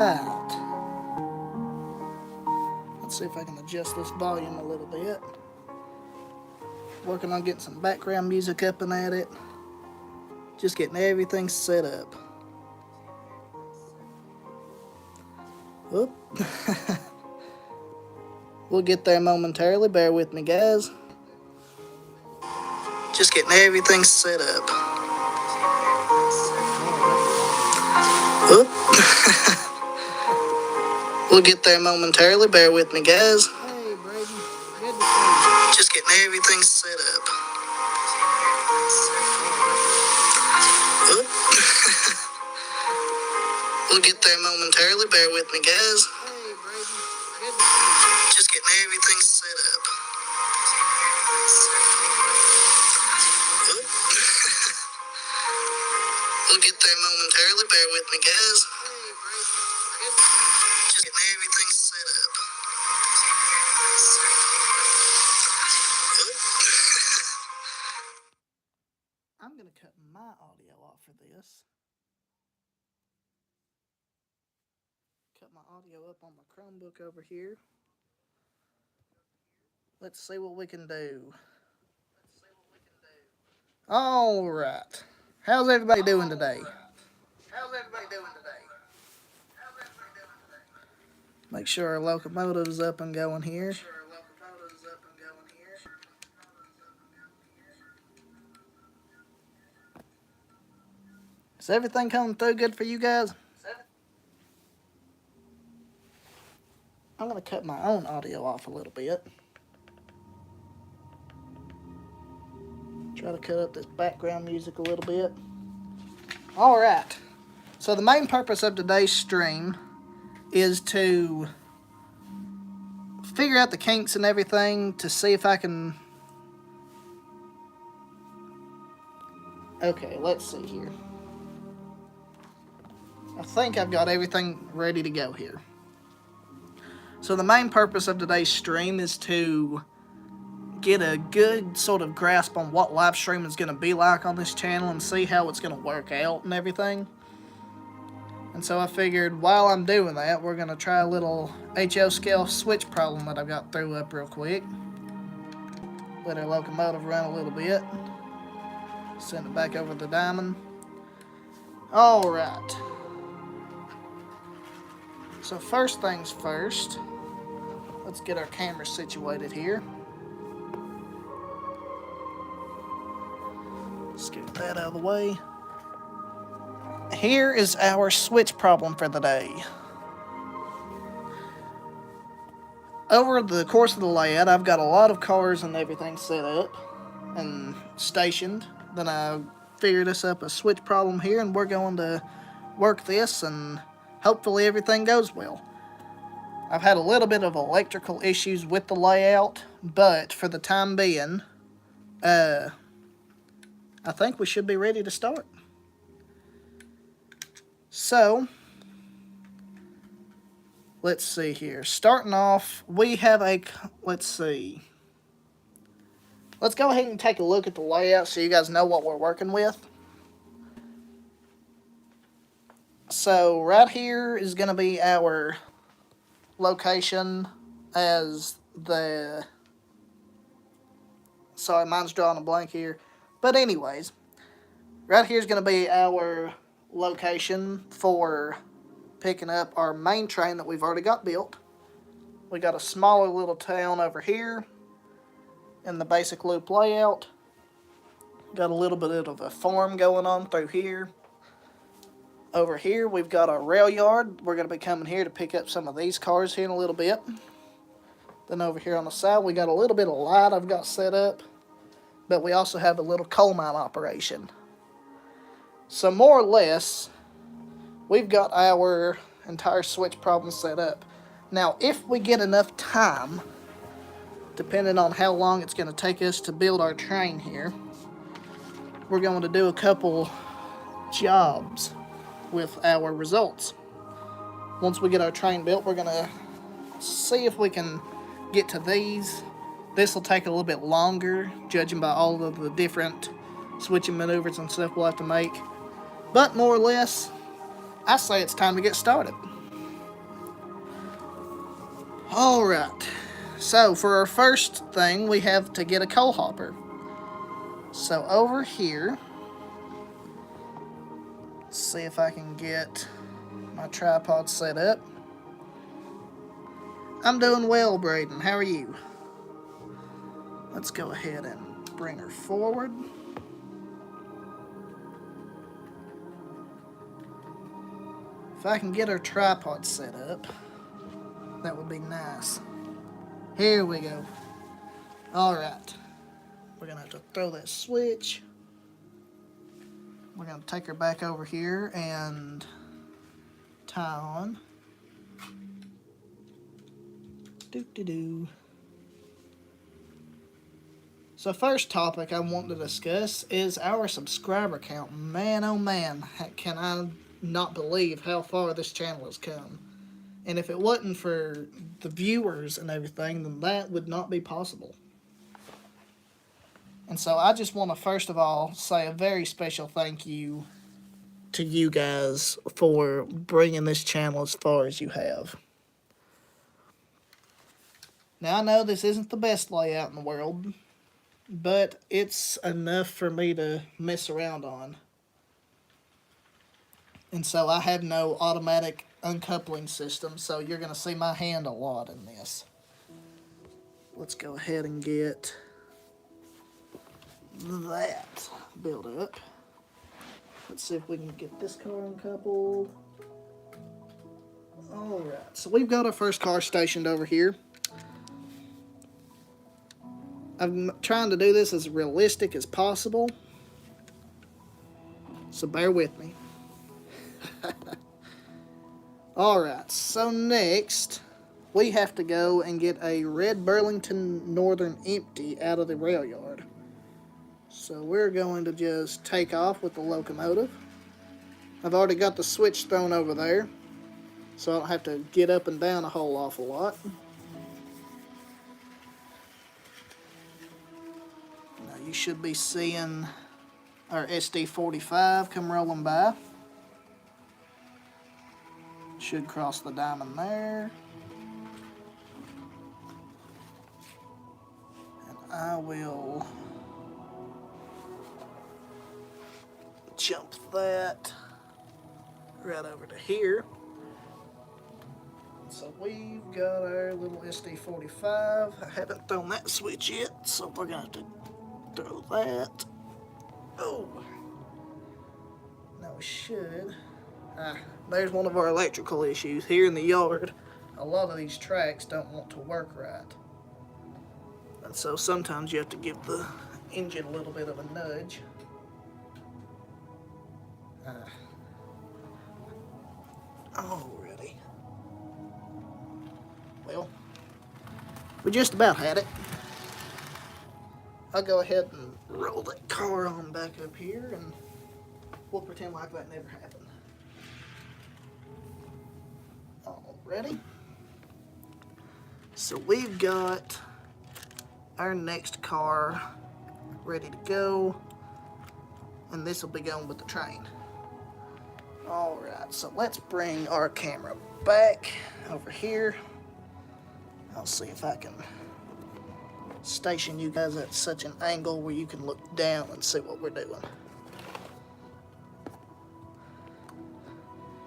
Right. Let's see if I can adjust this volume a little bit. Working on getting some background music up and at it. Just getting everything set up. Oop. We'll get there momentarily. Bear with me, guys. Just getting everything set up. Oop. We'll get there momentarily. Bear with me, guys. Hey, Brady. Good to see you. Just getting everything set up. Oop. We'll get there momentarily. Bear with me, guys. Hey, Brady. Good to see you. Just getting everything set up. Oop. We'll get there momentarily. Bear with me, guys. Hey, Brady. Good to see you. Just getting everything set up. Oop. I'm going to cut my audio off for this. Cut my audio up on my Chromebook over here. Let's see what we can do. All right. How's everybody doing today? Make sure our locomotive's up and going here. Is everything coming through good for you guys? I'm going to cut my own audio off a little bit. Try to cut up this background music a little bit. Alright. So the main purpose of today's stream is to figure out the kinks and everything to see if I can... Okay, let's see here. I think I've got everything ready to go here. So the main purpose of today's stream is to get a good sort of grasp on what live stream is going to be like on this channel and see how it's going to work out and everything. And so I figured while I'm doing that, we're going to try a little HO scale switch problem that I've got through up real quick. Let our locomotive run a little bit. Send it back over the diamond. Alright. So first things first, let's get our camera situated here. Let's get that out of the way. Here is our switch problem for the day. Over the course of the layout, I've got a lot of cars and everything set up and stationed. Then I figured us up a switch problem here, and we're going to work this, and hopefully everything goes well. I've had a little bit of electrical issues with the layout, but for the time being, I think we should be ready to start. So, let's see here. Starting off, we have a, let's see. Let's go ahead and take a look at the layout so you guys know what we're working with. So, right here is going to be our location as the... Sorry, mine's drawing a blank here. But anyways, right here is going to be our location for picking up our main train that we've already got built. We got a smaller little town over here in the basic loop layout. Got a little bit of a farm going on through here. Over here we've got our rail yard. We're going to be coming here to pick up some of these cars here in a little bit. Then over here on the side we got a little bit of light I've got set up. But we also have a little coal mine operation. So more or less, we've got our entire switch problem set up. Now, if we get enough time, depending on how long it's going to take us to build our train here, we're going to do a couple jobs with our results. Once we get our train built, we're going to see if we can get to these. This will take a little bit longer, judging by all of the different switching maneuvers and stuff we'll have to make. But more or less, I say it's time to get started. Alright, so for our first thing, we have to get a coal hopper. So over here, let's see if I can get my tripod set up. I'm doing well, Braden. How are you? Let's go ahead and bring her forward. If I can get her tripod set up, that would be nice. Here we go. Alright. We're going to have to throw that switch. We're going to take her back over here and tie on. Doo-doo-doo. So first topic I want to discuss is our subscriber count. Man, oh man, can I not believe how far this channel has come. And if it wasn't for the viewers and everything, then that would not be possible. And so I just want to first of all say a very special thank you to you guys for bringing this channel as far as you have. Now I know this isn't the best layout in the world, but it's enough for me to mess around on. And so I have no automatic uncoupling system, so you're going to see my hand a lot in this. Let's go ahead and get that built up. Let's see if we can get this car uncoupled. Alright, so we've got our first car stationed over here. I'm trying to do this as realistic as possible, so bear with me. Alright, so next we have to go and get a red Burlington Northern empty out of the rail yard. So we're going to just take off with the locomotive. I've already got the switch thrown over there, so I don't have to get up and down a whole awful lot. Now you should be seeing our SD45 come rolling by. Should cross the diamond there. And I will jump that right over to here. So we've got our little SD45. I haven't thrown that switch yet, so we're going to have to throw that. Oh. Now we should. There's one of our electrical issues here in the yard. A lot of these tracks don't want to work right. And so sometimes you have to give the engine a little bit of a nudge. Alrighty. Well, we just about had it. I'll go ahead and roll that car on back up here and we'll pretend like that never happened. Alrighty. So we've got our next car ready to go, and this will be going with the train. Alright, so let's bring our camera back over here. I'll see if I can station you guys at such an angle where you can look down and see what we're doing.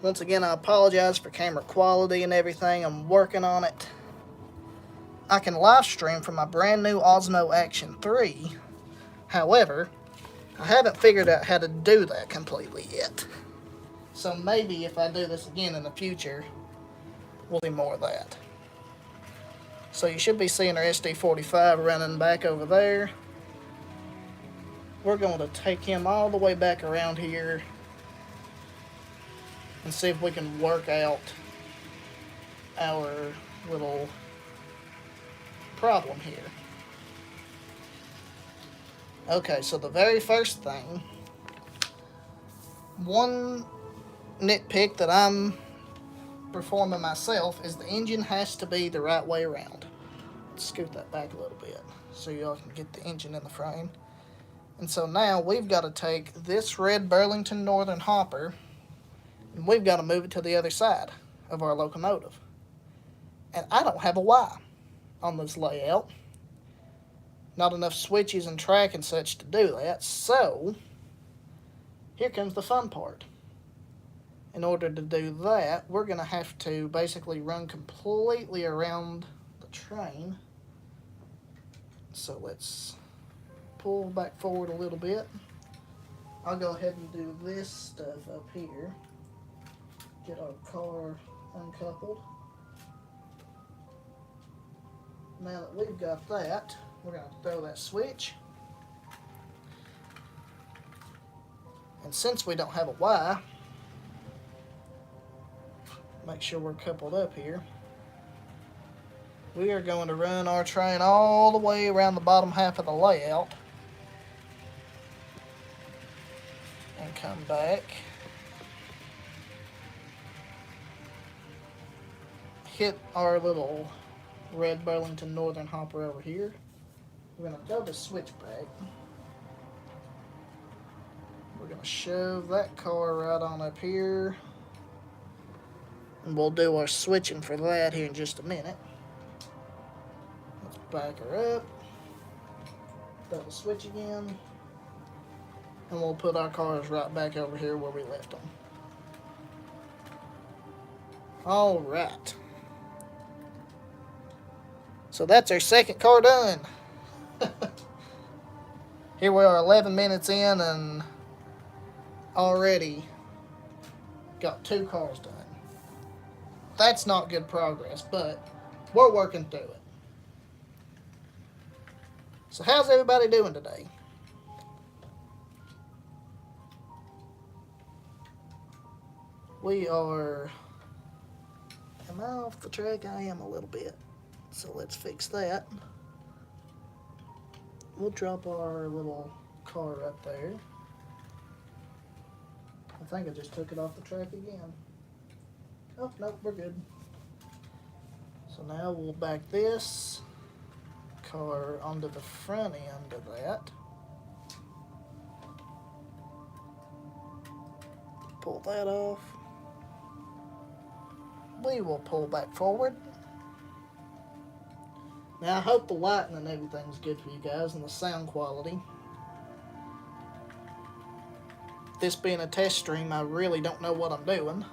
Once again, I apologize for camera quality and everything. I'm working on it. I can live stream from my brand new Osmo Action 3. However, I haven't figured out how to do that completely yet. So maybe if I do this again in the future, we'll do more of that. So you should be seeing our SD45 running back over there. We're going to take him all the way back around here and see if we can work out our little problem here. Okay, so the very first thing, one nitpick that I'm performing myself is the engine has to be the right way around. Let's scoot that back a little bit so y'all can get the engine in the frame. And so now we've got to take this red Burlington Northern hopper and we've got to move it to the other side of our locomotive. And I don't have a Y on this layout. Not enough switches and track and such to do that. So, here comes the fun part. In order to do that, we're going to have to basically run completely around the train. So let's pull back forward a little bit. I'll go ahead and do this stuff up here. Get our car uncoupled. Now that we've got that, we're going to throw that switch. And since we don't have a Y, make sure we're coupled up here. We are going to run our train all the way around the bottom half of the layout. And come back. Hit our little red Burlington Northern hopper over here. We're going to throw the switch back. We're going to shove that car right on up here. And we'll do our switching for that here in just a minute. Let's back her up. Throw the switch again. And we'll put our cars right back over here where we left them. Alright. So that's our second car done. Here we are 11 minutes in and already got 2 cars done. That's not good progress, but we're working through it. So how's everybody doing today? We are... Am I off the track? I am a little bit. So let's fix that. We'll drop our little car up there. I think I just took it off the track again. Oh, nope, we're good. So now we'll back this car onto the front end of that. Pull that off. We will pull back forward. Now I hope the lighting and everything's good for you guys and the sound quality. This being a test stream, I really don't know what I'm doing.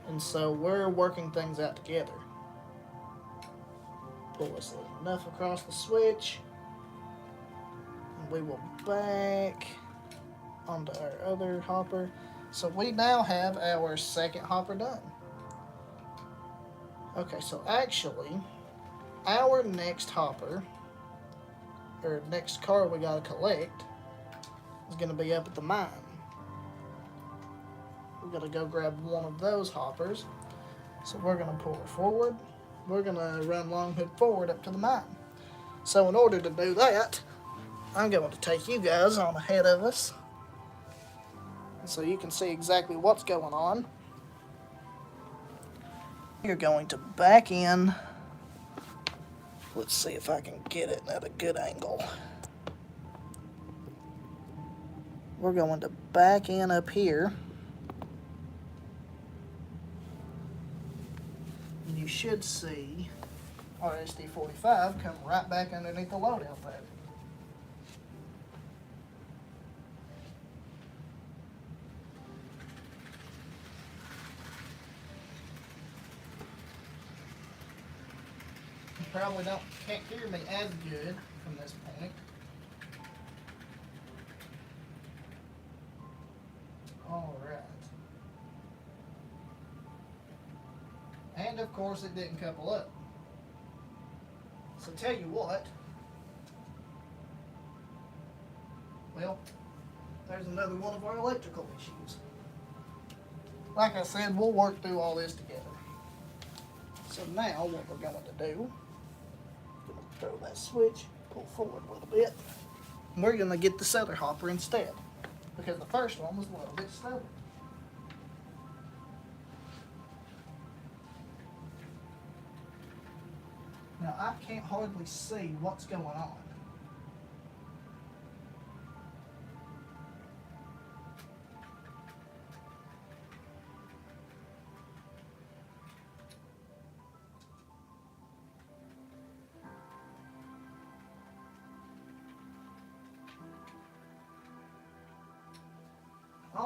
And so we're working things out together. Pull us enough across the switch. And we will back onto our other hopper. So we now have our second hopper done. Okay, so actually, our next hopper, or next car we gotta collect, is gonna be up at the mine. We're gonna go grab one of those hoppers. So we're gonna pull her forward. We're gonna run long hood forward up to the mine. So in order to do that, I'm going to take you guys on ahead of us, so you can see exactly what's going on. You're going to back in. Let's see if I can get it at a good angle. We're going to back in up here. And you should see our SD45 come right back underneath the loadout there. You probably can't hear me as good from this point. Alright. And of course it didn't couple up. So tell you what, well, there's another one of our electrical issues. Like I said, we'll work through all this together. So now what we're going to do, throw that switch, pull forward a little bit. And we're going to get this other hopper instead, because the first one was a little bit stubborn. Now I can't hardly see what's going on.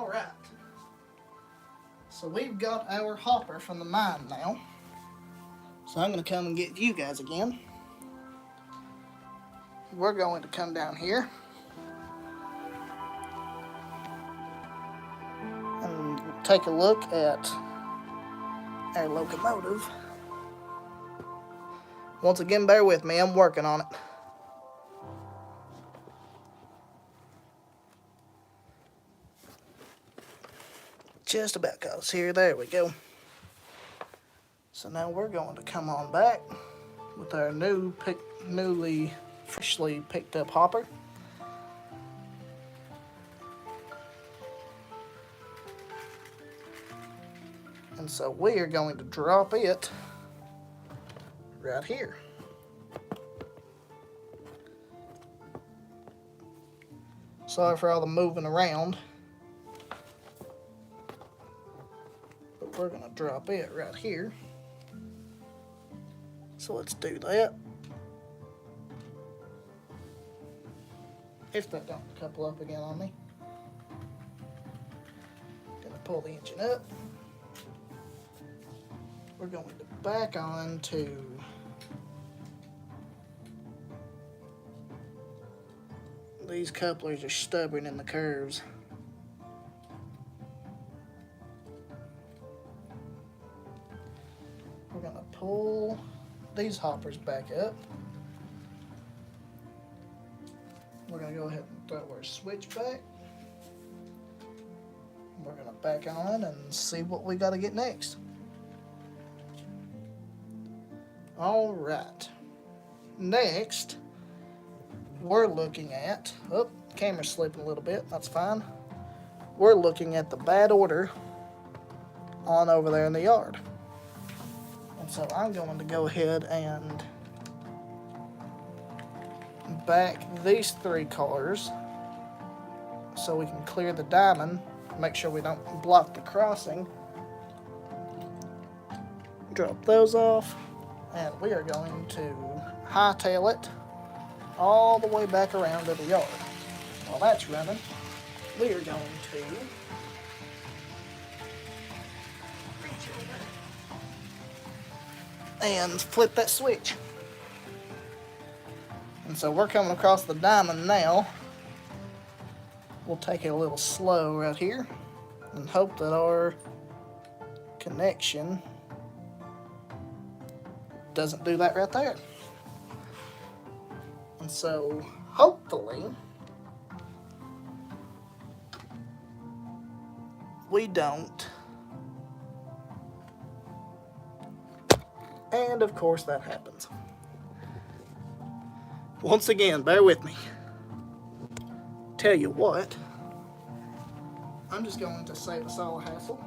Alright. So we've got our hopper from the mine now. So I'm going to come and get you guys again. We're going to come down here and take a look at our locomotive. Once again, bear with me, I'm working on it. Just about got us here. There we go. So now we're going to come on back with our newly, freshly picked up hopper. And so we are going to drop it right here. Sorry for all the moving around, but we're going to drop it right here. So let's do that. If that don't couple up again on me. Gonna pull the engine up. We're going to back on to these couplers are stubborn in the curves. We're gonna pull these hoppers back up. We're gonna go ahead and throw our switch back. We're gonna back on and see what we gotta get next. All right. Next, we're looking at, oh, camera's slipping a little bit, that's fine. We're looking at the bad order on over there in the yard. And so I'm going to go ahead and back these 3 cars so we can clear the diamond, make sure we don't block the crossing. Drop those off, and we are going to hightail it all the way back around to the yard. While that's running, we are going to and flip that switch. And so we're coming across the diamond now. We'll take it a little slow right here and hope that our connection doesn't do that right there. And so hopefully we don't. And of course that happens. Once again, bear with me. Tell you what, I'm just going to save us all a hassle.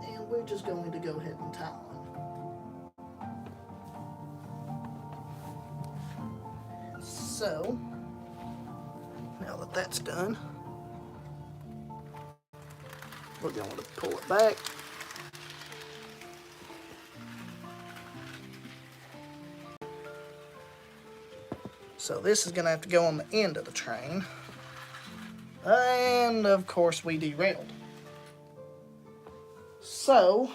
And we're just going to go ahead and tie on. So, now that that's done, we're going to pull it back. So this is going to have to go on the end of the train. And of course we derailed. So,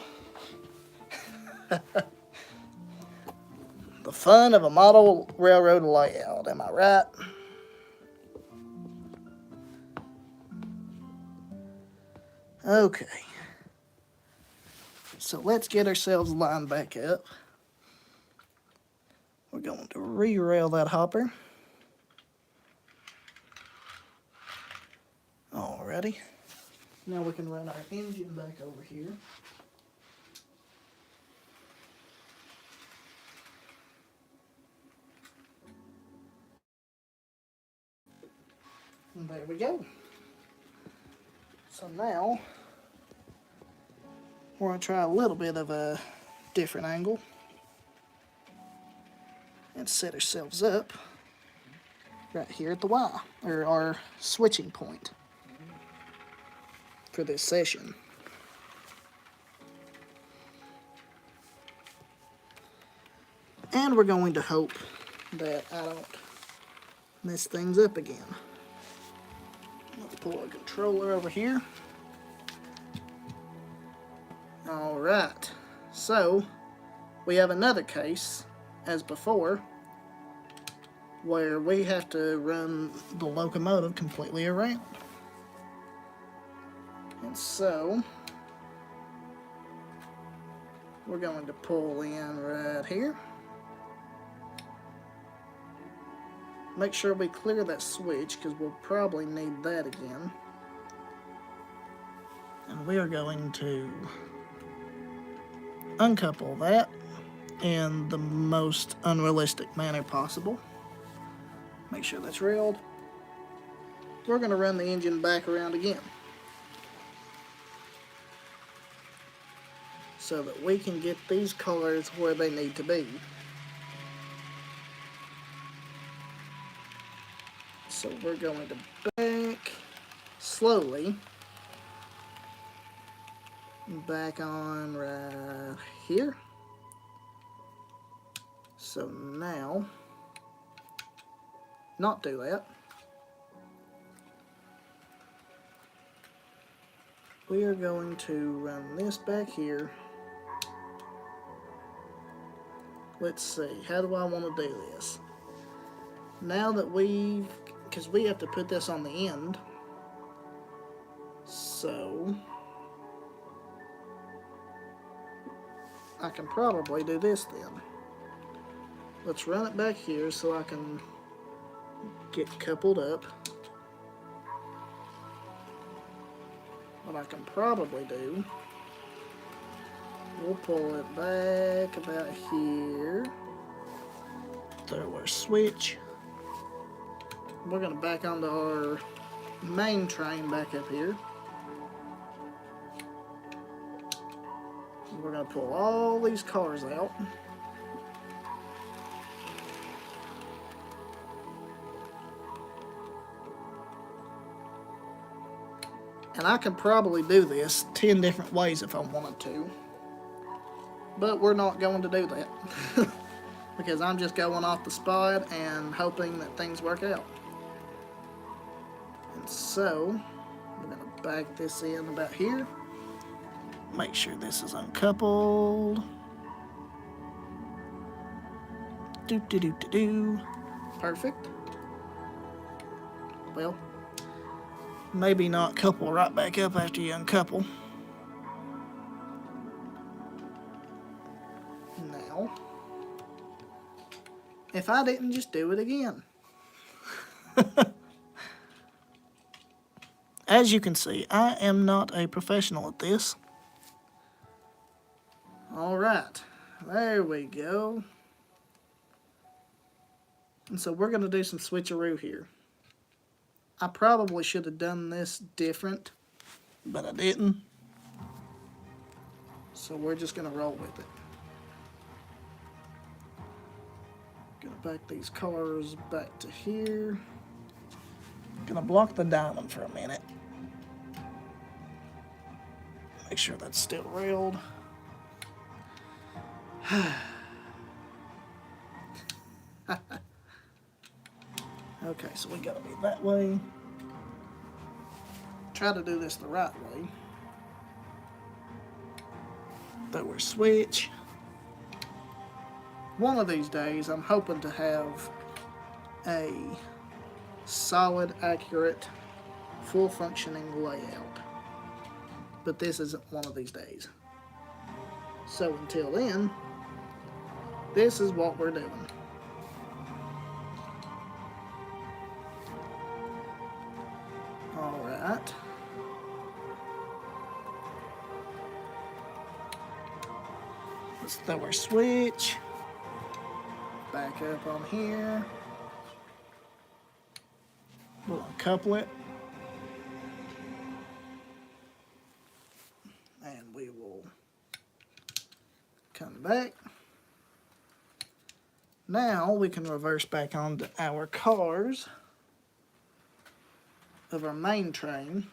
the fun of a model railroad layout, am I right? Okay. So let's get ourselves lined back up. We're going to re-rail that hopper. Alrighty. Now we can run our engine back over here. And there we go. So now, we're going to try a little bit of a different angle and set ourselves up right here at the Y, or our switching point for this session. And we're going to hope that I don't mess things up again. Let's pull a controller over here. Alright, so we have another case, as before, where we have to run the locomotive completely around. And so, we're going to pull in right here. Make sure we clear that switch, because we'll probably need that again. And we are going to uncouple that in the most unrealistic manner possible. Make sure that's railed. We're going to run the engine back around again, so that we can get these cars where they need to be. So we're going to back slowly back on right here. So now, not do that. We are going to run this back here. Let's see, how do I want to do this? Now that because we have to put this on the end, so I can probably do this then. Let's run it back here so I can get coupled up. What I can probably do, we'll pull it back about here, throw our switch. We're going to back onto our main train back up here. We're going to pull all these cars out. And I could probably do this 10 different ways if I wanted to. But we're not going to do that. Because I'm just going off the spot and hoping that things work out. And so, we're going to back this in about here. Make sure this is uncoupled. Do. Perfect. Well, maybe not couple right back up after you uncouple. Now, if I didn't just do it again. As you can see, I am not a professional at this. Alright, there we go. And so we're going to do some switcheroo here. I probably should have done this different, but I didn't. So we're just going to roll with it. Gonna back these cars back to here. Gonna block the diamond for a minute. Make sure that's still railed. Okay, so we gotta be that way. Try to do this the right way. Throw our switch. One of these days, I'm hoping to have a solid, accurate, full functioning layout. But this isn't one of these days. So until then, this is what we're doing. Alright. Let's throw our switch. Back up on here. We'll uncouple it. And we will come back. Now we can reverse back onto our cars of our main train.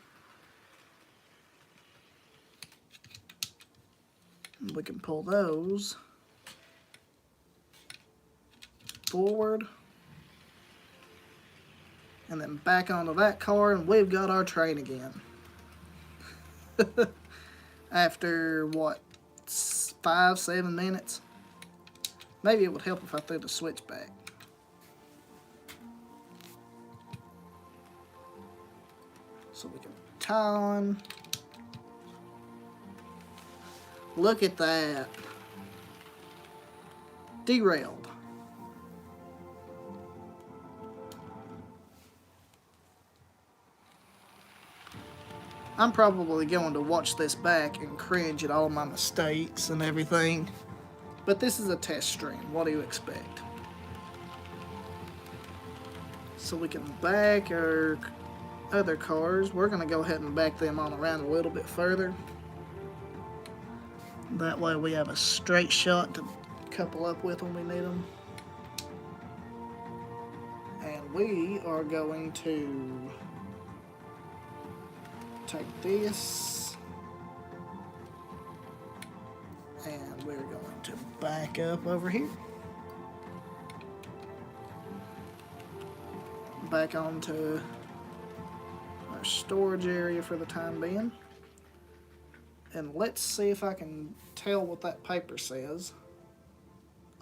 We can pull those forward And then back onto that car, and we've got our train again. After, what, 5-7 minutes? Maybe it would help if I threw the switch back. So we can tie on. Look at that. Derailed. I'm probably going to watch this back and cringe at all my mistakes and everything. But this is a test stream. What do you expect? So we can back our other cars. We're going to go ahead and back them on around a little bit further. That way we have a straight shot to couple up with when we need them. And we are going to take this, and we're going to back up over here. Back onto our storage area for the time being. And let's see if I can tell what that paper says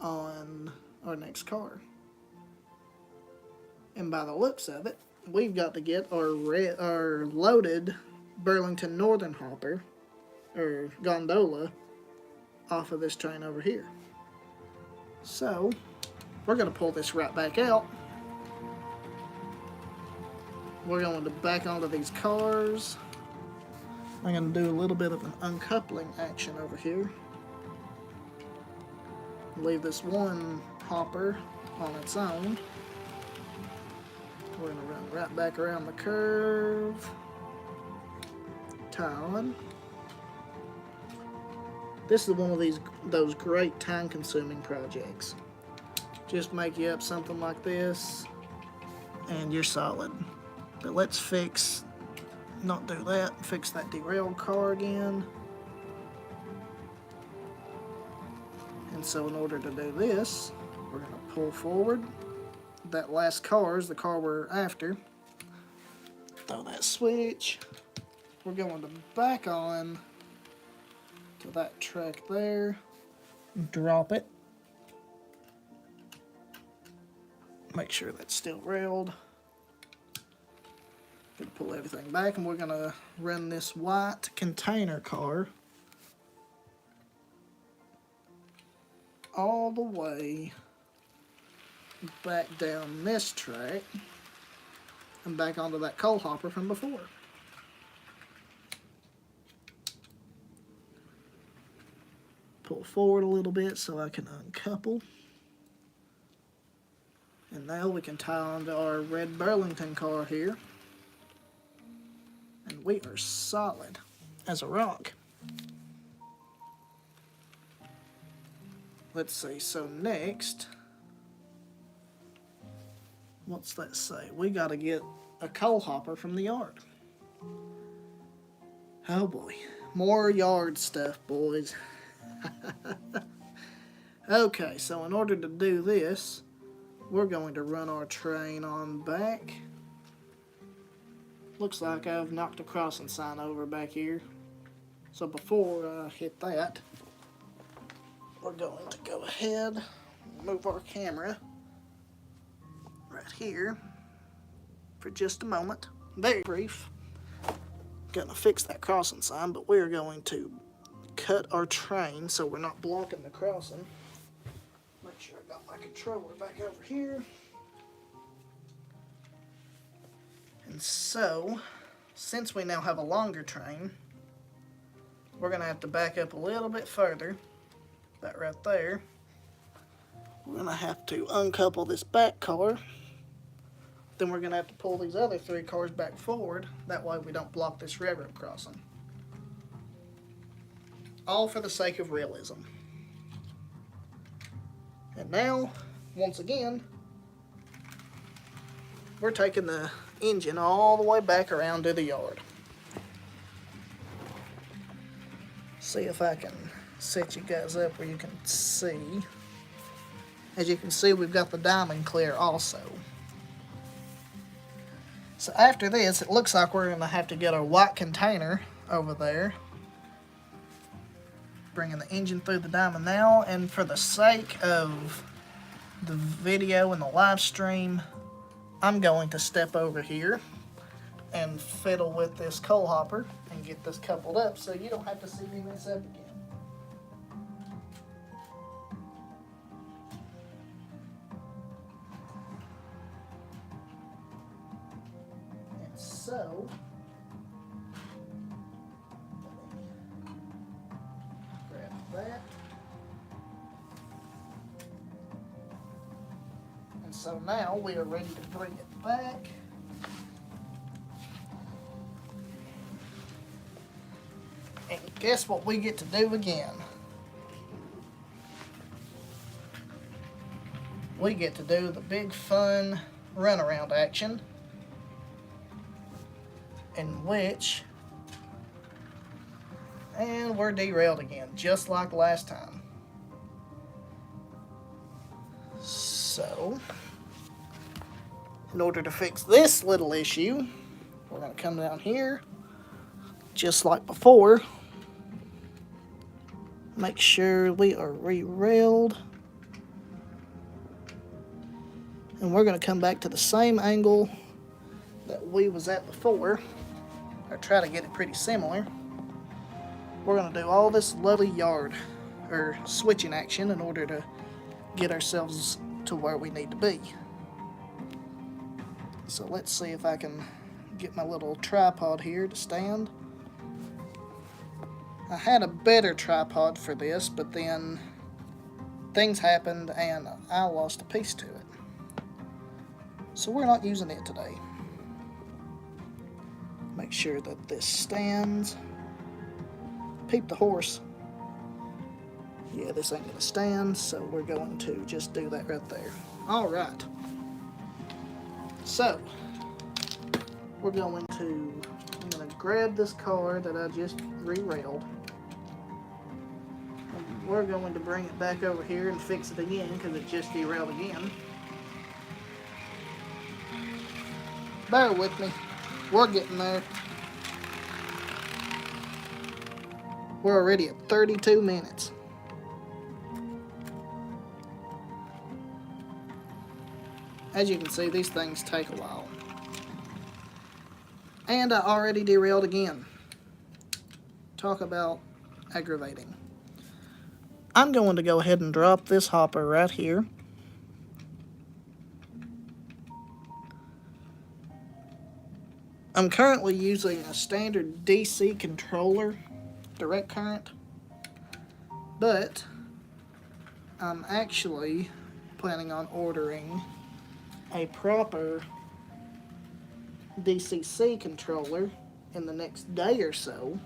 on our next car. And by the looks of it, we've got to get our loaded Burlington Northern hopper, or gondola, off of this train over here. So, we're going to pull this right back out. We're going to back onto these cars. I'm going to do a little bit of an uncoupling action over here. Leave this one hopper on its own. We're going to run right back around the curve. Tie on. This is one of those great time-consuming projects. Just make you up something like this, and you're solid. But let's not do that. Fix that derailed car again. And so in order to do this, we're going to pull forward. That last car is the car we're after. Throw that switch. We're going to back on to that track there. Drop it. Make sure that's still railed. Gonna pull everything back, and we're gonna run this white container car all the way back down this track and back onto that coal hopper from before. Pull forward a little bit so I can uncouple. And now we can tie onto our red Burlington car here. And we are solid as a rock. Let's see, so next, what's that say? We gotta get a coal hopper from the yard. Oh boy, more yard stuff, boys. Okay, so in order to do this, we're going to run our train on back. Looks like I've knocked a crossing sign over back here. So before I hit that, we're going to go ahead and move our camera right here for just a moment. Very brief. Gonna fix that crossing sign, but we're going to cut our train so we're not blocking the crossing. Make sure I got my controller back over here. And so, since we now have a longer train, we're going to have to back up a little bit further. That right there. We're going to have to uncouple this back car. Then we're going to have to pull these other 3 cars back forward. That way we don't block this railroad crossing. All for the sake of realism. And now, once again, we're taking the engine all the way back around to the yard. See if I can set you guys up where you can see. As you can see, we've got the diamond clear also. So after this, it looks like we're going to have to get our white container over there. Bringing the engine through the diamond now, and for the sake of the video and the live stream, I'm going to step over here and fiddle with this coal hopper and get this coupled up so you don't have to see me mess up again. And so, grab that. And so now we are ready to bring it back. And guess what we get to do again? We get to do the big fun runaround action, in which, and we're derailed again, just like last time. So, in order to fix this little issue, we're going to come down here, just like before. Make sure we are re-railed. And we're going to come back to the same angle that we was at before, or try to get it pretty similar. We're going to do all this lovely switching action in order to get ourselves to where we need to be. So let's see if I can get my little tripod here to stand. I had a better tripod for this, but then things happened and I lost a piece to it. So we're not using it today. Make sure that this stands. Peep the horse. Yeah, this ain't gonna stand, so we're going to just do that right there. All right. So, I'm gonna grab this car that I just re-railed. We're going to bring it back over here and fix it again because it just derailed again. Bear with me. We're getting there. We're already at 32 minutes. As you can see, these things take a while. And I already derailed again. Talk about aggravating. I'm going to go ahead and drop this hopper right here. I'm currently using a standard DC controller, direct current, but I'm actually planning on ordering a proper DCC controller in the next day or so.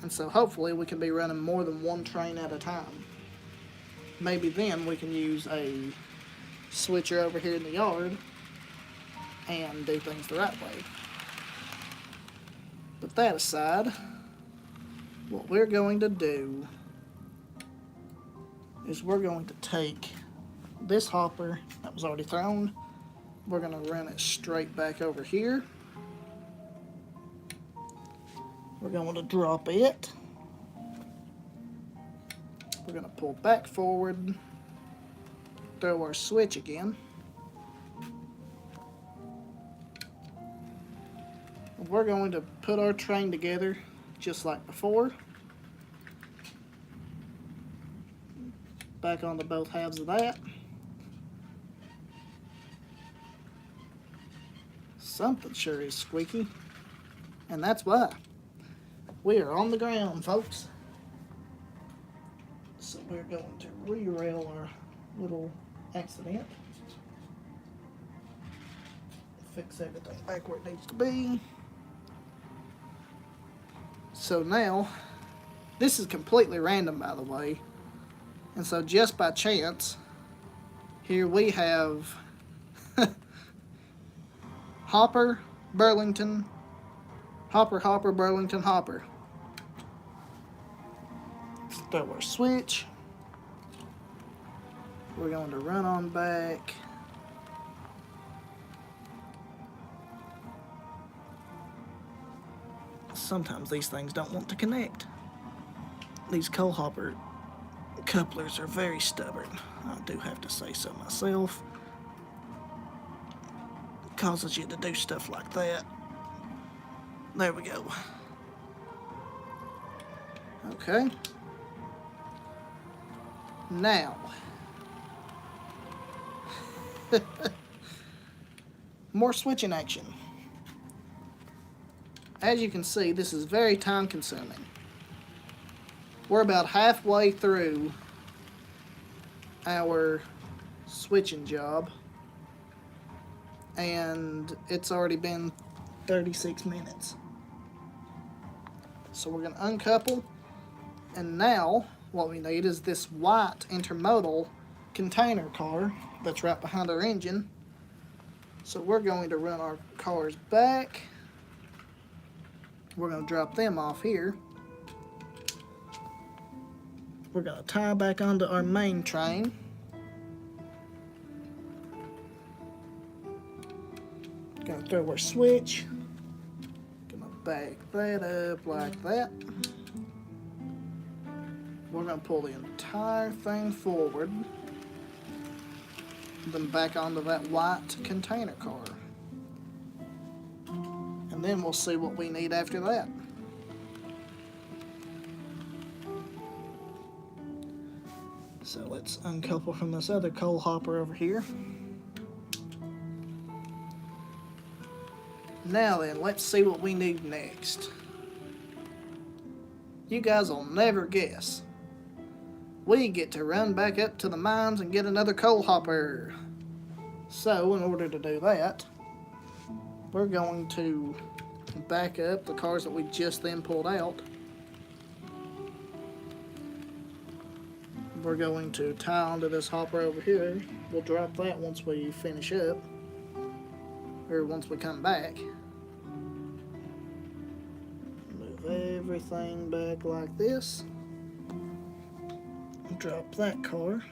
And so hopefully we can be running more than one train at a time. Maybe then we can use a switcher over here in the yard and do things the right way. But that aside, what we're going to do is we're going to take this hopper that was already thrown, we're going to run it straight back over here. We're going to drop it. We're going to pull back forward, throw our switch again. We're going to put our train together just like before. Back onto both halves of that. Something sure is squeaky. And that's why. We are on the ground, folks. So we're going to re-rail our little accident. Fix everything back where it needs to be. So now, this is completely random, by the way. And so just by chance, here we have Hopper, Burlington, Hopper, Burlington, Hopper. Let's throw our switch. We're going to run on back sometimes these things don't want to connect. These coal hopper couplers are very stubborn. I do have to say so myself. It causes you to do stuff like that. There we go. Okay. Now, more switching action. As you can see, this is very time consuming. We're about halfway through our switching job, and it's already been 36 minutes. So we're going to uncouple, and now what we need is this white intermodal container car that's right behind our engine. So we're going to run our cars back. We're going to drop them off here. We're going to tie back onto our main train. Going to throw our switch. Going to back that up like that. We're going to pull the entire thing forward, then back onto that white container car. And then we'll see what we need after that. So let's uncouple from this other coal hopper over here. Now then, let's see what we need next. You guys will never guess. We get to run back up to the mines and get another coal hopper. So, in order to do that, we're going to back up the cars that we just then pulled out. We're going to tie onto this hopper over here. We'll drop that once we finish up, or once we come back. Move everything back like this. Drop that car.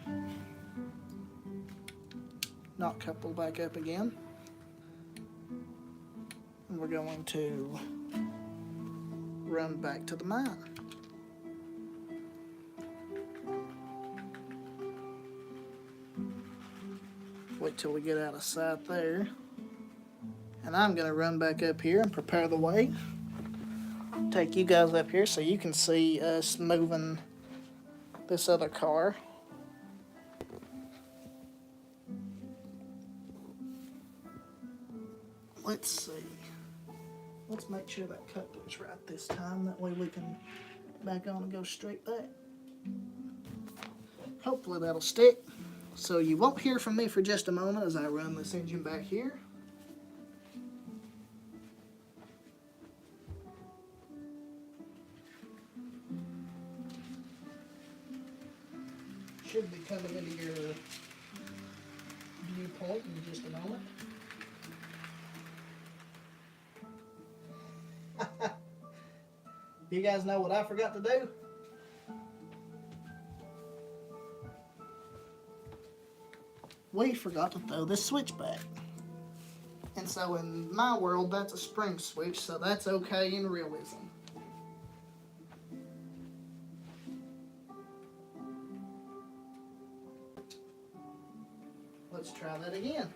Not couple back up again. And we're going to run back to the mine. Wait till we get out of sight there. And I'm going to run back up here and prepare the way. Take you guys up here so you can see us moving this other car. Let's see. Let's make sure that coupler's right this time. That way we can back on and go straight back. Hopefully that'll stick. So you won't hear from me for just a moment as I run this engine back here. Should be coming into your viewpoint in just a moment. You guys know what I forgot to do? We forgot to throw this switch back. And so in my world, that's a spring switch, so that's okay in realism. Let's try that again.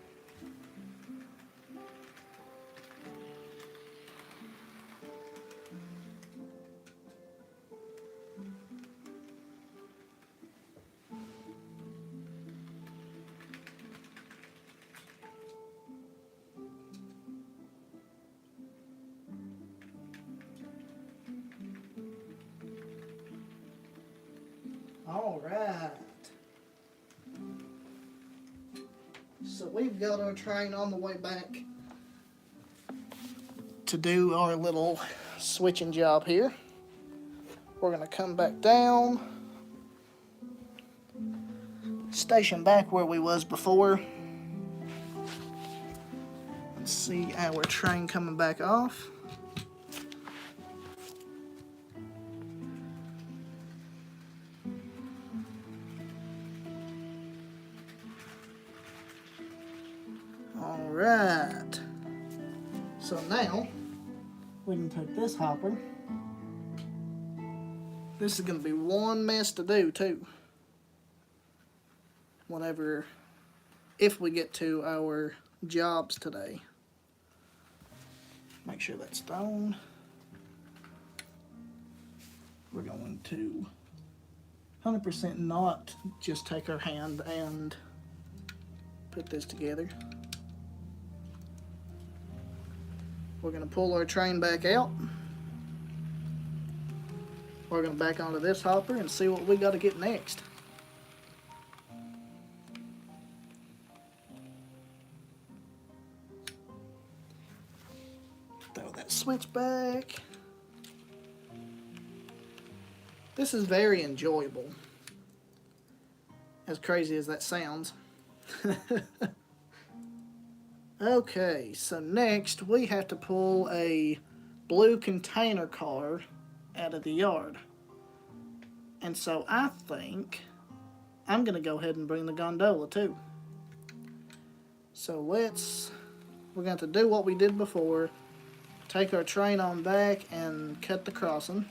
All right. So we've got our train on the way back to do our little switching job here. We're going to come back down, station back where we was before, and see our train coming back off. Alright, so now we can take this hopper. This is going to be one mess to do too. If we get to our jobs today. Make sure that's stone. We're going to 100% not just take our hand and put this together. We're going to pull our train back out. We're going to back onto this hopper and see what we got to get next. Throw that switch back. This is very enjoyable. As crazy as that sounds. Okay, so next we have to pull a blue container car out of the yard. And so I think I'm going to go ahead and bring the gondola too. So we're going to do what we did before. Take our train on back and cut the crossing.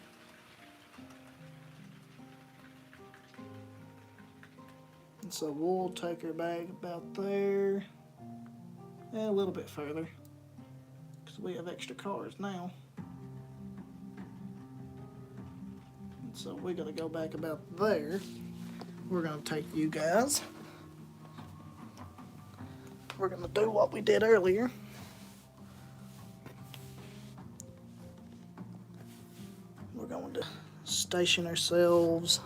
And so we'll take her back about there. A little bit further. Because we have extra cars now. And so we're going to go back about there. We're going to take you guys. We're going to do what we did earlier. We're going to station ourselves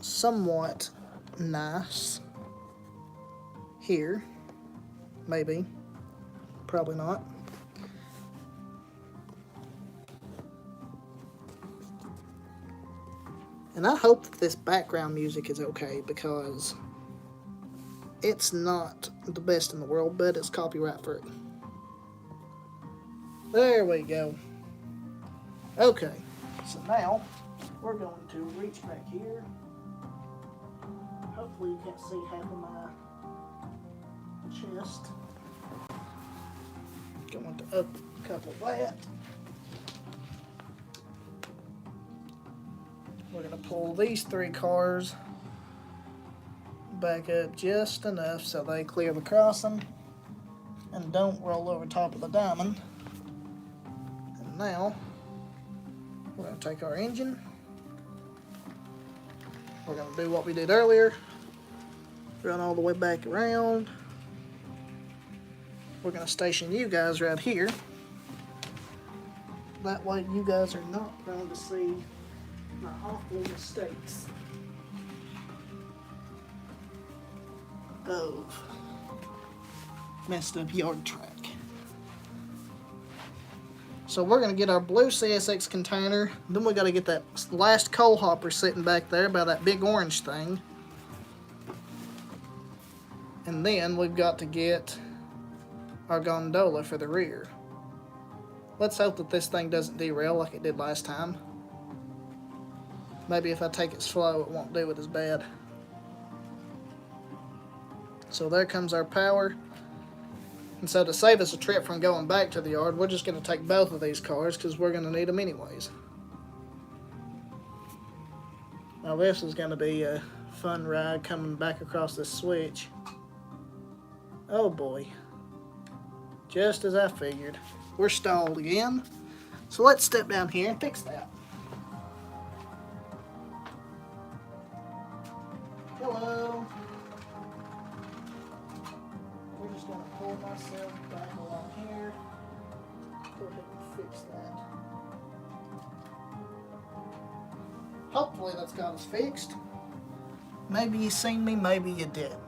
somewhat nice here. Maybe. Probably not. And I hope that this background music is okay because it's not the best in the world, but it's copyright free. There we go. Okay, so now we're going to reach back here. Hopefully you can't see half of my chest. Going to uncouple that. We're going to pull these 3 cars back up just enough so they clear the crossing and don't roll over top of the diamond. And now we're going to take our engine. We're going to do what we did earlier. Run all the way back around. We're going to station you guys right here. That way you guys are not prone to see my awful mistakes of messed up yard track. So we're going to get our blue CSX container. Then we got to get that last coal hopper sitting back there by that big orange thing. And then we've got to get our gondola for the rear. Let's hope that this thing doesn't derail like it did last time. Maybe if I take it slow, it won't do it as bad. So there comes our power. And so to save us a trip from going back to the yard, we're just going to take both of these cars because we're going to need them anyways. Now this is going to be a fun ride coming back across this switch. Oh boy. Just as I figured. We're stalled again. So let's step down here and fix that. Hello. We're just going to pull myself back along here. Go ahead and fix that. Hopefully that's got us fixed. Maybe you seen me, maybe you didn't.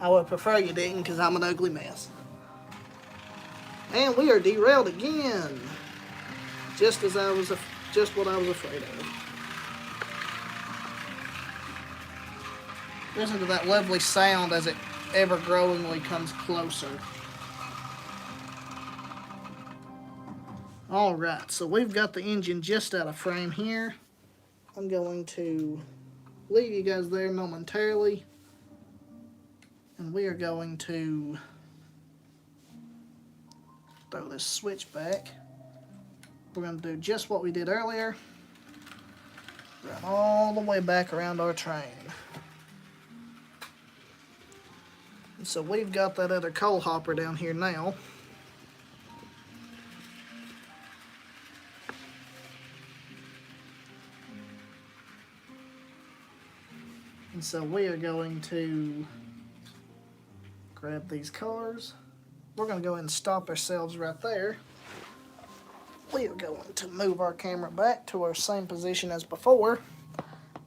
I would prefer you didn't because I'm an ugly mess. And we are derailed again. Just what I was afraid of. Listen to that lovely sound as it ever-growingly comes closer. Alright, so we've got the engine just out of frame here. I'm going to leave you guys there momentarily. And we are going to throw this switch back. We're going to do just what we did earlier. Run all the way back around our train. And so we've got that other coal hopper down here now. And so we are going to grab these cars. We're going to go ahead and stop ourselves right there. We are going to move our camera back to our same position as before.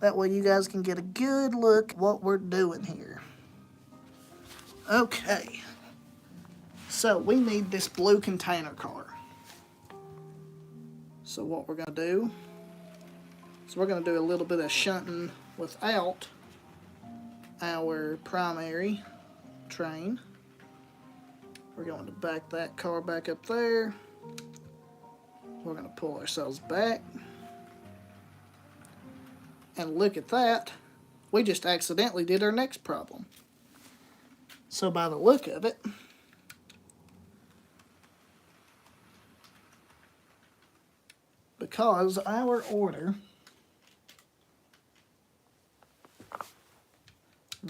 That way you guys can get a good look at what we're doing here. Okay. So we need this blue container car. So what we're going to do is we're going to do a little bit of shunting without our primary train. We're going to back that car back up there. We're going to pull ourselves back. And look at that. We just accidentally did our next problem. So by the look of it, because our order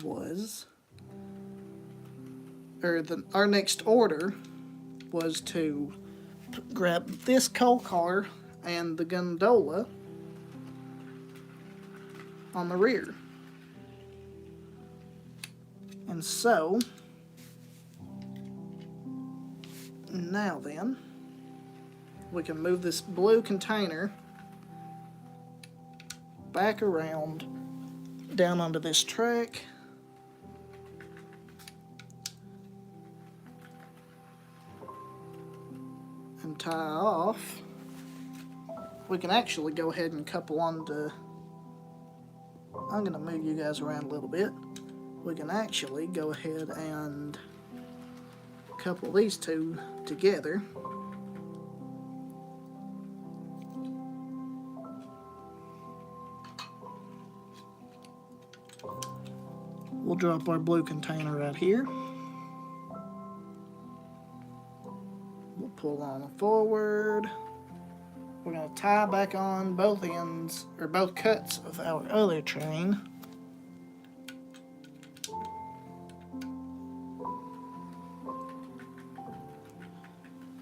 was, our next order was to grab this coal car and the gondola on the rear. And so, now then, we can move this blue container back around down onto this track. And tie off. We can actually go ahead and couple onto, I'm going to move you guys around a little bit. We can actually go ahead and couple these two together. We'll drop our blue container right here. We'll pull on forward. We're going to tie back on both ends, or both cuts of our other train.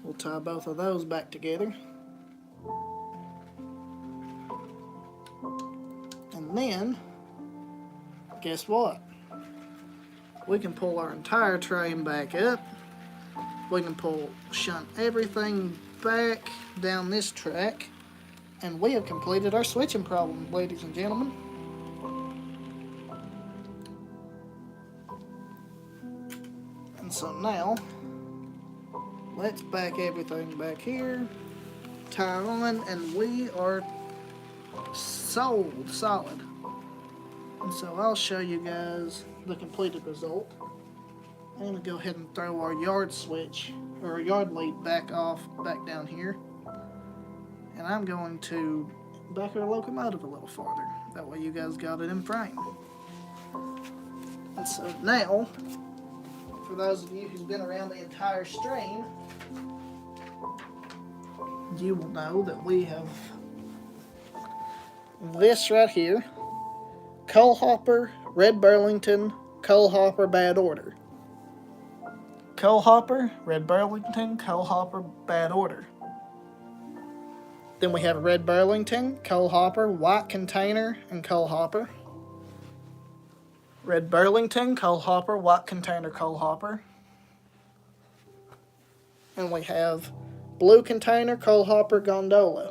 We'll tie both of those back together. And then, guess what? We can pull our entire train back up. We can shunt everything back down this track. And we have completed our switching problem, ladies and gentlemen. And so now, let's back everything back here, tie on, and we are solid. And so I'll show you guys the completed result. I'm going to go ahead and throw our yard switch, or our yard lead back down here. And I'm going to back our locomotive a little farther. That way you guys got it in frame. And so now, for those of you who've been around the entire stream, you will know that we have this right here. Coal hopper, Red Burlington, coal hopper, bad order. Coal hopper, Red Burlington, coal hopper, bad order. Then we have Red Burlington, coal hopper, white container, and coal hopper. Red Burlington, coal hopper, white container, coal hopper. And we have blue container, coal hopper, gondola.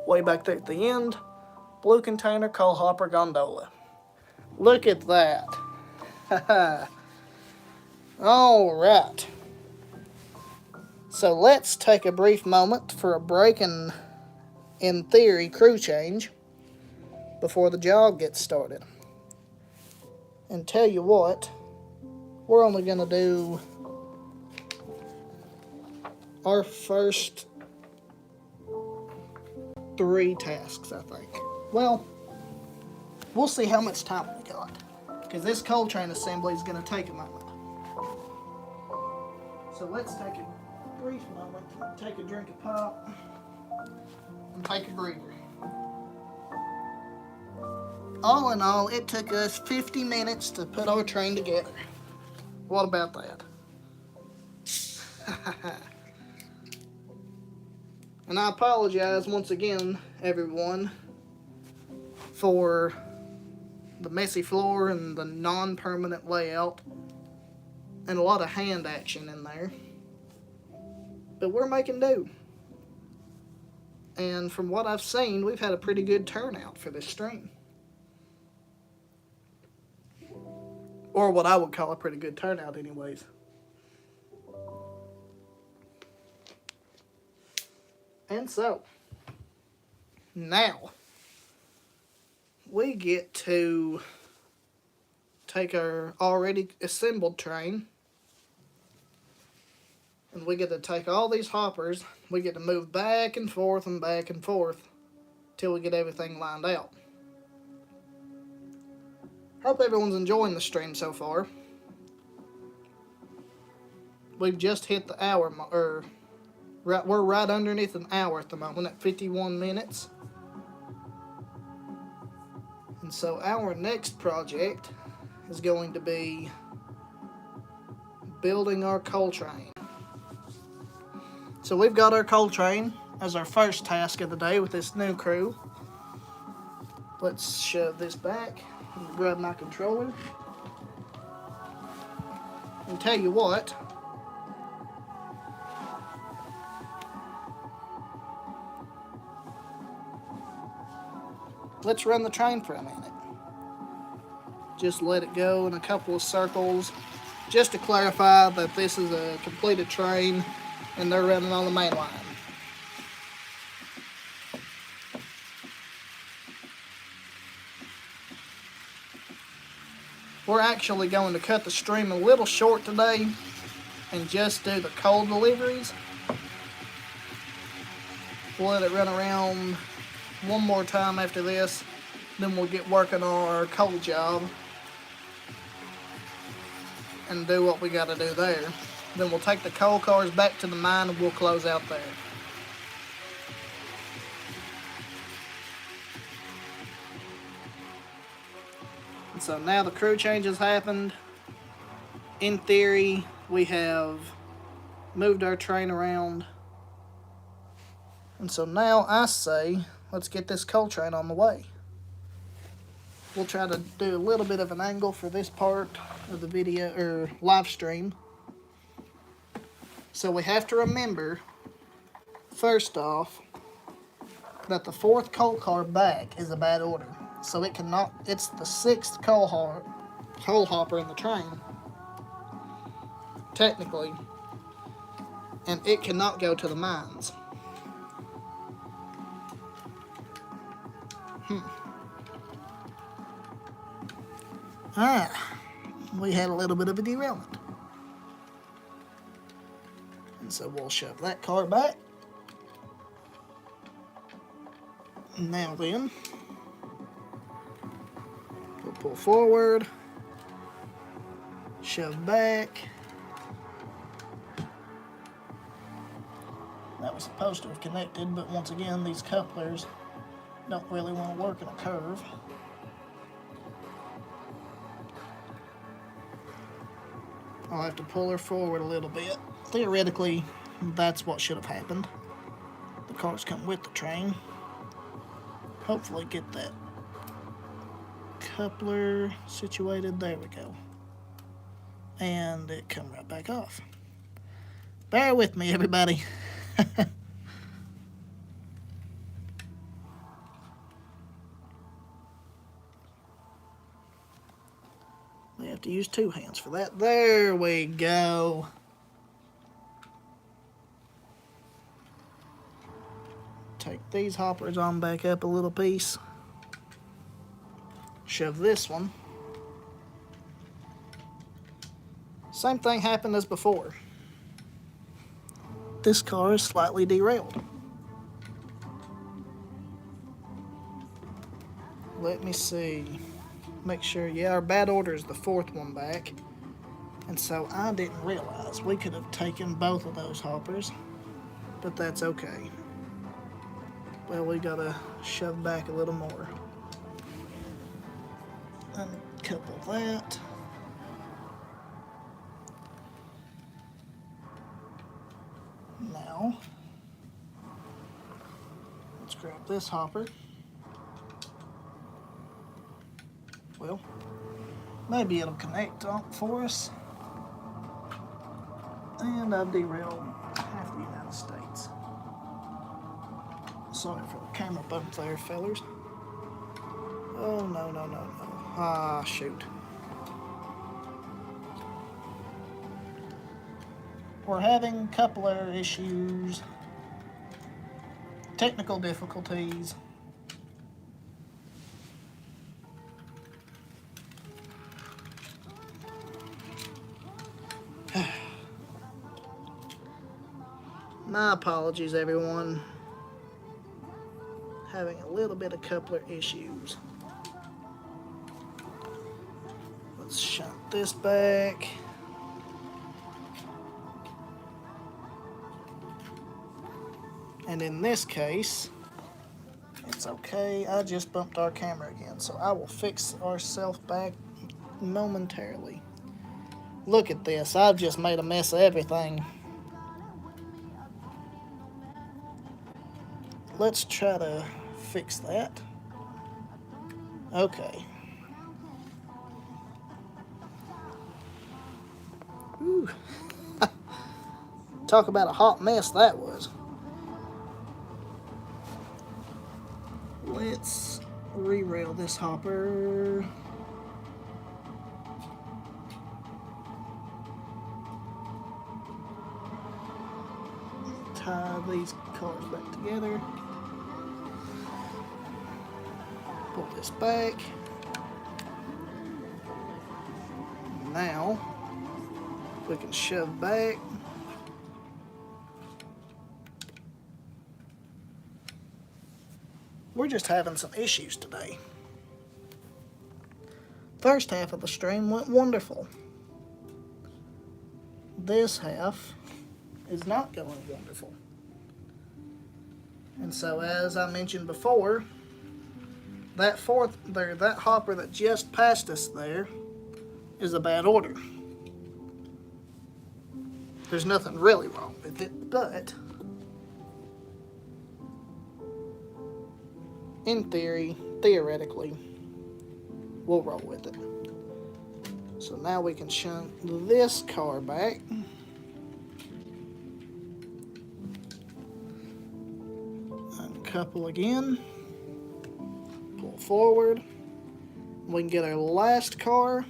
Way back there at the end, blue container, coal hopper, gondola. Look at that. Alright. So let's take a brief moment for a break in theory, crew change before the jog gets started. And tell you what, we're only going to do our first 3 tasks, I think. Well, we'll see how much time we got, because this coal train assembly is going to take a moment. So let's take a brief moment to take a drink of pop and take a breather. All in all, it took us 50 minutes to put our train together. What about that? And I apologize once again, everyone, for the messy floor and the non-permanent layout and a lot of hand action in there. But we're making do. And from what I've seen, we've had a pretty good turnout for this stream. Or what I would call a pretty good turnout anyways. And so, now, we get to take our already assembled train, and we get to take all these hoppers, we get to move back and forth till we get everything lined out. Hope everyone's enjoying the stream so far. We've just hit the hour, we're right underneath an hour at the moment at 51 minutes. And so our next project is going to be building our coal train. So we've got our coal train as our first task of the day with this new crew. Let's shove this back and grab my controller. And tell you what, let's run the train for a minute. Just let it go in a couple of circles, just to clarify that this is a completed train and they're running on the main line. We're actually going to cut the stream a little short today and just do the coal deliveries. We'll let it run around one more time after this, then we'll get working on our coal job and do what we got to do there. Then we'll take the coal cars back to the mine and we'll close out there. And so now the crew change has happened. In theory, we have moved our train around. And so now I say, let's get this coal train on the way. We'll try to do a little bit of an angle for this part of the video or live stream. So we have to remember, first off, that the 4th coal car back is a bad order. So it cannot, it's the 6th coal hopper in the train, technically, and it cannot go to the mines. We had a little bit of a derailment. And so we'll shove that car back. Now then, we'll pull forward, shove back. That was supposed to have connected, but once again, these couplers don't really want to work in a curve. I'll have to pull her forward a little bit. Theoretically, that's what should have happened. The cars come with the train. Hopefully get that coupler situated. There we go. And it come right back off. Bear with me, everybody. We have to use 2 hands for that. There we go. Take these hoppers on back up a little piece. Shove this one. Same thing happened as before. This car is slightly derailed. Let me see. Make sure, yeah, our bad order is the 4th one back. And so I didn't realize we could have taken both of those hoppers, but that's okay. Well, we gotta shove back a little more. Uncouple that. Now, let's grab this hopper. Well, maybe it'll connect for us. And I've derailed half the United States. Sorry for the camera bump there, fellers. Oh, no, no, no, no. Ah, shoot. We're having coupler issues. Technical difficulties. My apologies, everyone. Having a little bit of coupler issues. Let's shunt this back. And in this case, it's okay. I just bumped our camera again, so I will fix ourselves back momentarily. Look at this. I've just made a mess of everything. Let's try to fix that. Okay. Ooh. Talk about a hot mess that was. Let's re-rail this hopper. Tie these cars back together. Pull this back. Now we can shove back. We're just having some issues today. First half of the stream went wonderful. This half is not going wonderful. And so, as I mentioned before, that hopper that just passed us there is a bad order. There's nothing really wrong with it, but in theoretically, we'll roll with it. So now we can shunt this car back. Uncouple again. Pull forward. We can get our last car.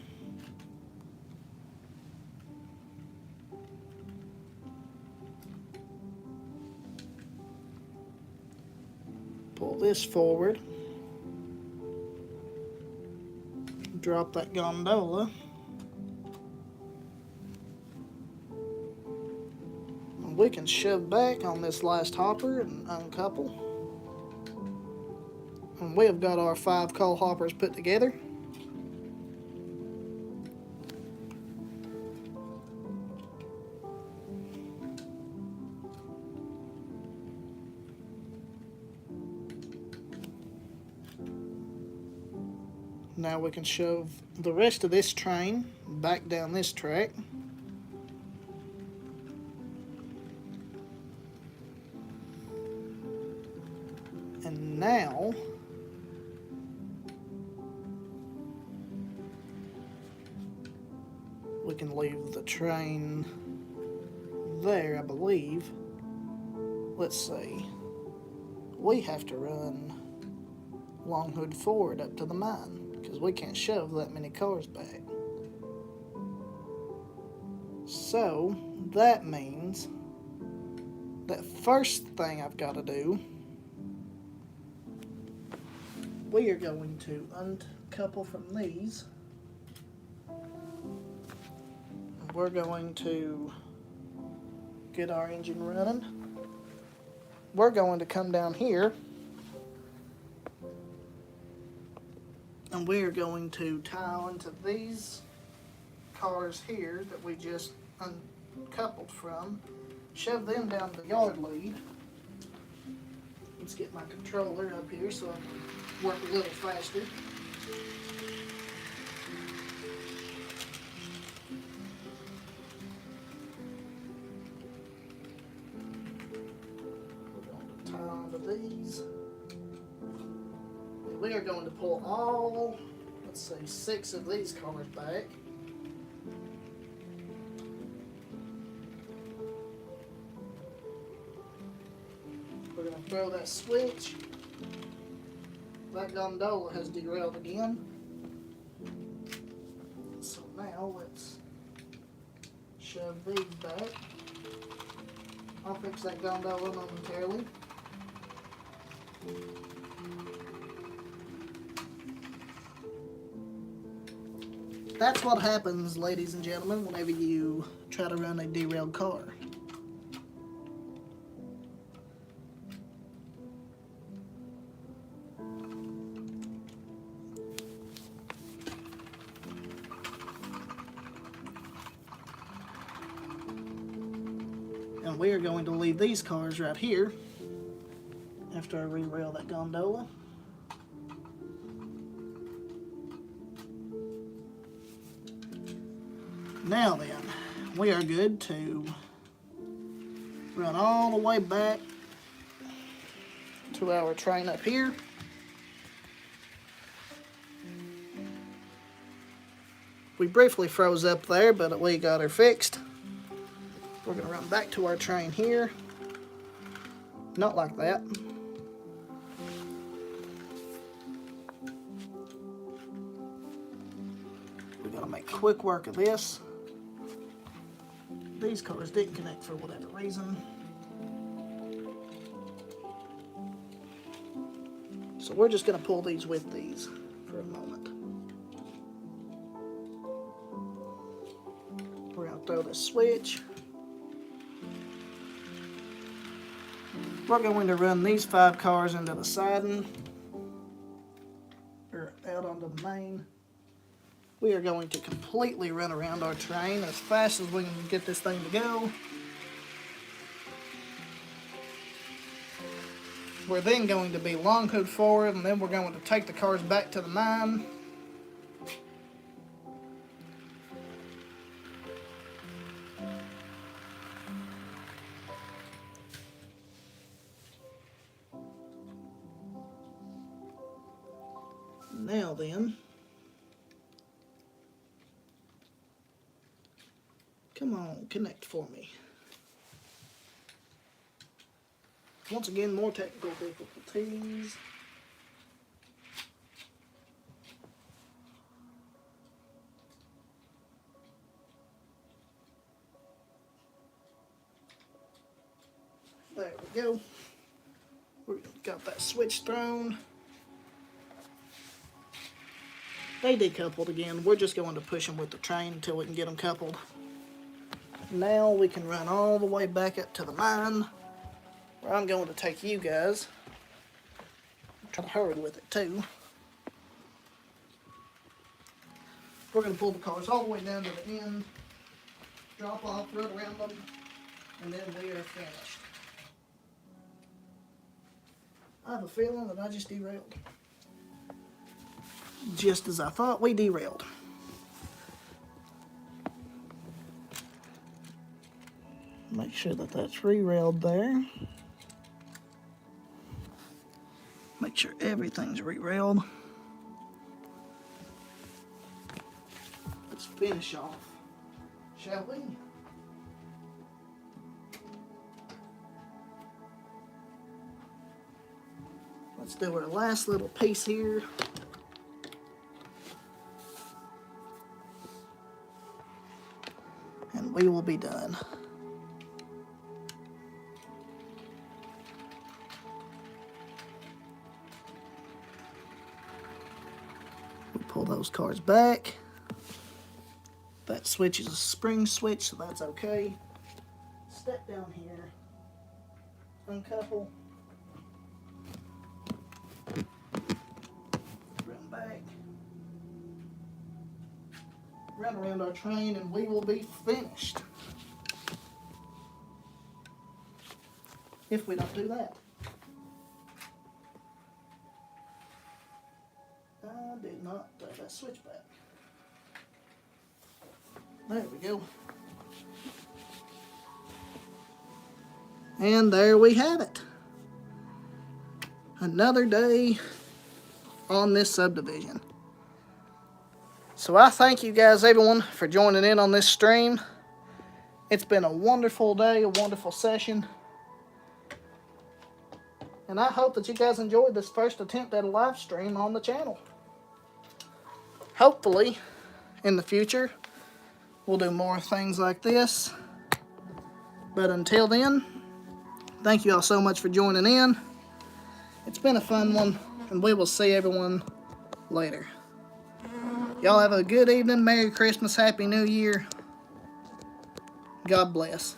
Pull this forward. Drop that gondola. And we can shove back on this last hopper and uncouple. And we have got our 5 coal hoppers put together. Now we can shove the rest of this train back down this track. And now we can leave the train there, I believe. Let's see. We have to run Longhood forward up to the mine because we can't shove that many cars back. So that means that first thing I've got to do, we are going to uncouple from these. We're going to get our engine running. We're going to come down here and we're going to tie onto these cars here that we just uncoupled from, shove them down the yard lead. Let's get my controller up here so I can work a little faster. We're going to tie onto these. We are going to pull all, let's see, 6 of these cars back. We're going to throw that switch. That gondola has derailed again. So now let's shove these back. I'll fix that gondola momentarily. That's what happens, ladies and gentlemen, whenever you try to run a derailed car. And we are going to leave these cars right here after I re-rail that gondola. Now then, we are good to run all the way back to our train up here. We briefly froze up there, but we got her fixed. We're going to run back to our train here. Not like that. We're going to make quick work of this. These cars didn't connect for whatever reason. So we're just going to pull these with these for a moment. We're going to throw this switch. We're going to run these 5 cars into the siding, or out onto the main. We are going to completely run around our train as fast as we can get this thing to go. We're then going to be long hood forward, and then we're going to take the cars back to the mine. Now then, come on, connect for me. Once again, more technical difficulties. There we go. We got that switch thrown. They decoupled again. We're just going to push them with the train until we can get them coupled. Now we can run all the way back up to the mine, where I'm going to take you guys. Try to hurry with it too. We're going to pull the cars all the way down to the end, drop off, run around them, and then we are finished. I have a feeling that I just derailed. Just as I thought, we derailed. Make sure that that's re-railed there. Make sure everything's re-railed. Let's finish off, shall we? Let's do our last little piece here. And we will be done. We'll pull those cars back. That switch is a spring switch, so that's okay. Step down here, uncouple, run back, run around our train and we will be finished. If we don't do that. I did not throw that switch back. There we go. And there we have it. Another day on this subdivision. So I thank you guys, everyone, for joining in on this stream. It's been a wonderful day, a wonderful session. And I hope that you guys enjoyed this first attempt at a live stream on the channel. Hopefully, in the future, we'll do more things like this. But until then, thank you all so much for joining in. It's been a fun one, and we will see everyone later. Y'all have a good evening. Merry Christmas. Happy New Year. God bless.